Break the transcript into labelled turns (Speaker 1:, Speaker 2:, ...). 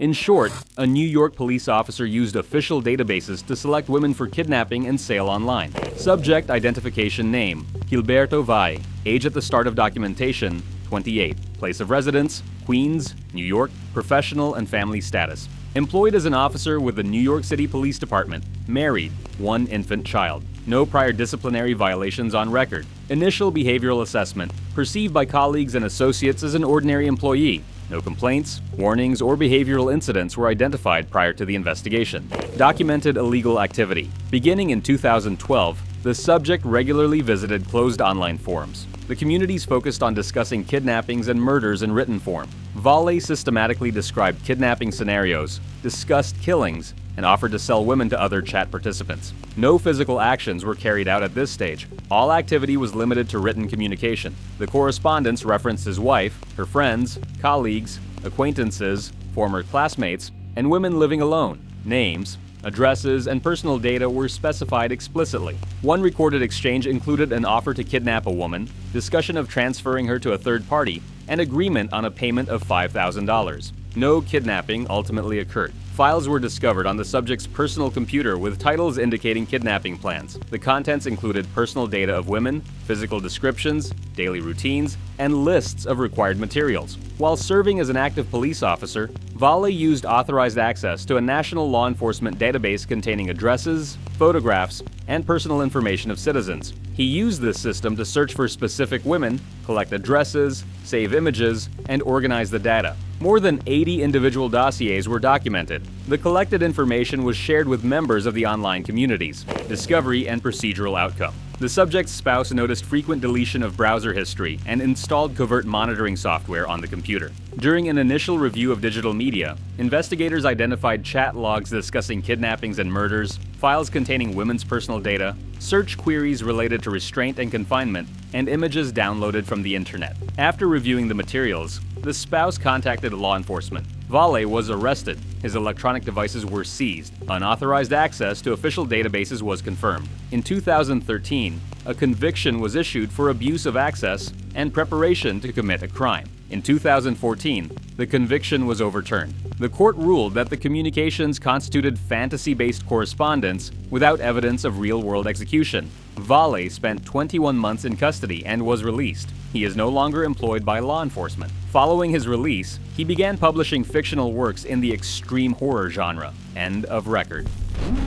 Speaker 1: In short, a New York police officer used official databases to select women for kidnapping and sale online. Subject identification name: Gilberto Valle. Age at the start of documentation: 28. Place of residence: Queens, New York. Professional and family status: employed as an officer with the New York City Police Department. Married. 1 infant child. No prior disciplinary violations on record. Initial behavioral assessment: perceived by colleagues and associates as an ordinary employee. No complaints, warnings, or behavioral incidents were identified prior to the investigation. Documented illegal activity: beginning in 2012, the subject regularly visited closed online forums. The communities focused on discussing kidnappings and murders in written form. Valle systematically described kidnapping scenarios, discussed killings, and offered to sell women to other chat participants. No physical actions were carried out at this stage. All activity was limited to written communication. The correspondence referenced his wife, her friends, colleagues, acquaintances, former classmates, and women living alone. Names, addresses, and personal data were specified explicitly. One recorded exchange included an offer to kidnap a woman, discussion of transferring her to a third party, and agreement on a payment of $5,000. No kidnapping ultimately occurred. Files were discovered on the subject's personal computer with titles indicating kidnapping plans. The contents included personal data of women, physical descriptions, daily routines, and lists of required materials. While serving as an active police officer, Valle used authorized access to a national law enforcement database containing addresses, photographs, and personal information of citizens. He used this system to search for specific women, collect addresses, save images, and organize the data. More than 80 individual dossiers were documented. The collected information was shared with members of the online communities. Discovery and procedural outcome: the subject's spouse noticed frequent deletion of browser history and installed covert monitoring software on the computer. During an initial review of digital media, investigators identified chat logs discussing kidnappings and murders, files containing women's personal data, search queries related to restraint and confinement, and images downloaded from the internet. After reviewing the materials, the spouse contacted law enforcement. Valle was arrested. His electronic devices were seized. Unauthorized access to official databases was confirmed. In 2013, a conviction was issued for abuse of access and preparation to commit a crime. In 2014, the conviction was overturned. The court ruled that the communications constituted fantasy-based correspondence without evidence of real-world execution. Valle spent 21 months in custody and was released. He is no longer employed by law enforcement. Following his release, he began publishing fictional works in the extreme horror genre. End of record.